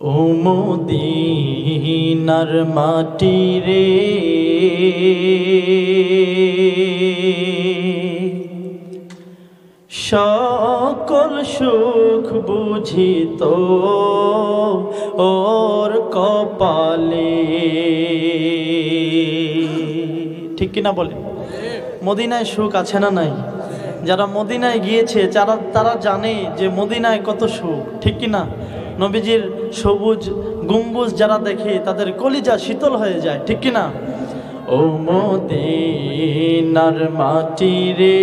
ও মদিনার মাটি রে, সকল সুখ বুঝিত ওর কপালে। ঠিক কিনা বলেন? মদিনায় সুখ আছে না নাই? যারা মদিনায় গিয়েছে তারা জানে যে মদিনায় কত সুখ। ঠিক কিনা? নবীজির সবুজ গম্বুজ যারা দেখে তাদের কলিজা শীতল হয়ে যায়। ঠিক কিনা? ও মদিনার মাটি রে,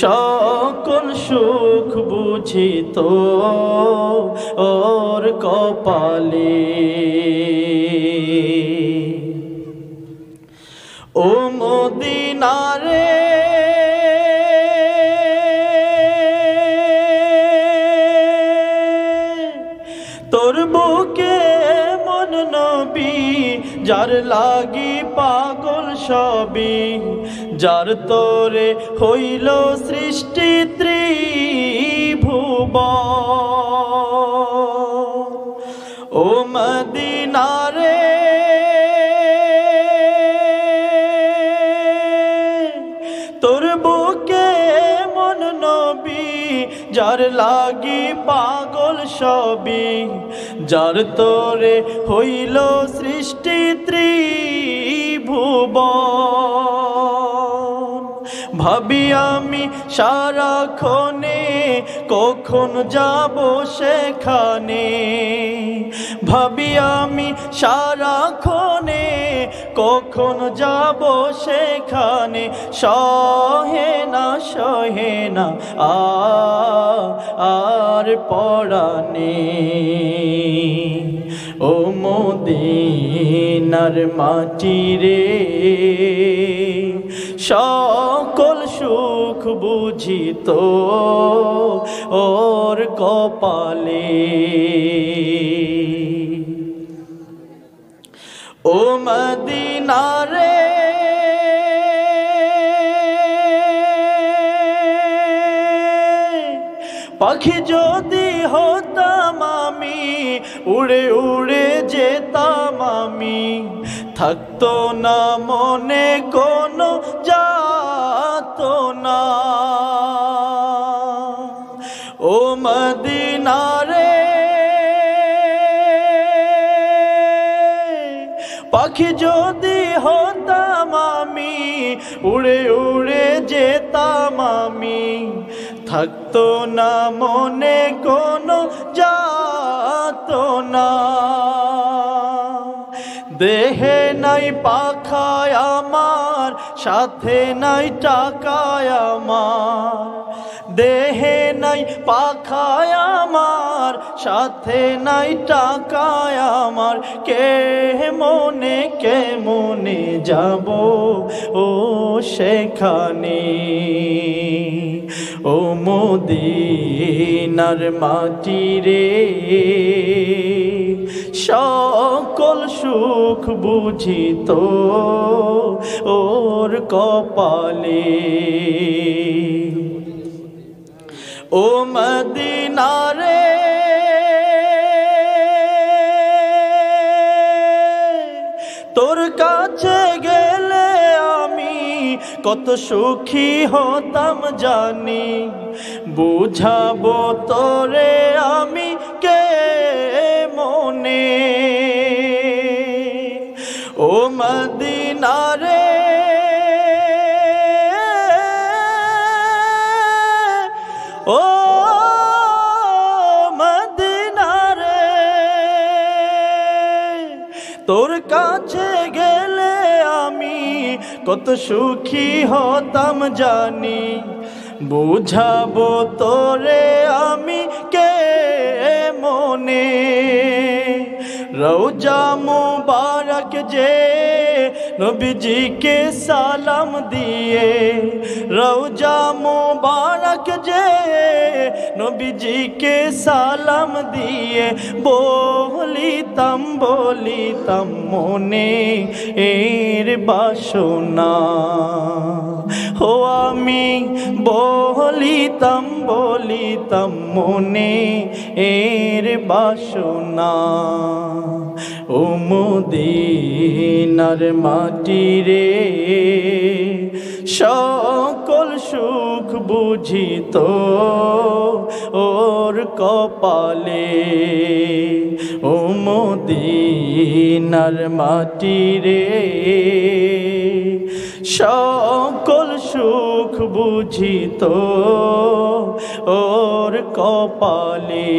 সকল সুখ বুঝিত ওর কপালে। ও মদিনা রে, তোর বুকে মন নবী, যার লাগি পাগল সবই, যার তোরে হইল সৃষ্টি ত্রিভুবন। ও মদিনা রে, তোর বুকে মন নবী, যার লাগি পাগল সবই, যার তোরে হইল সৃষ্টি ত্রিভুবন। ভাবি আমি সারাক্ষণে কখন যাব সেখানে, ভাবি আমি সারাক্ষণে কখন যাব সেখানে। সহে না আর পরানে। ও মদিনার মাটি রে, সকল সুখ বুঝিত ওর কপালে। ও মদিনা রে, পাখি যদি হতাম আমি, উড়ে উড়ে যেতাম আমি, থাকতো না মনে কোনো যাতনা। ও মদিনা রে, পাখি যদি হতাম আমি, উড়ে উড়ে যেতাম আমি, থাকতো না মনে কোনো যাতনা। দেহে নাই পাখায় আমার, সাথে নাই টাকায় আমার, দেহে নাই পাখায় আমার, সাথে নাই টাকায় আমার। কে মনে যাব ও সেখানে। ও মদিনার মাটি রে, সকল সুখ বুঝিত ওর কপালে। ও মদিনা রে, তোর কাছে গেলে আমি কত সুখী হতাম জানি, বুঝাবো তোরে আমি কে মনে। ও মদিনা রে, ও মদিনা রে, তোর কাছে গেলে আমি কত সুখী হতাম জানি, বুঝাবো তোরে আমি কে মনে। রওজা মুবারক যে নবীজিকে সালাম দিয়ে, রওজা মুবারক যে নবীজিকে সালাম দিয়ে, বলিতাম মনে এর বাসনা। ও ও আমি বলিতাম বলিতাম মনে এর বাসনা, ও মদিনার মাটি রে সকল সুখ বুঝিত ওর কপালে, ও মদিনার মাটি রে সকল সুখ বুঝিত ওর কপালে।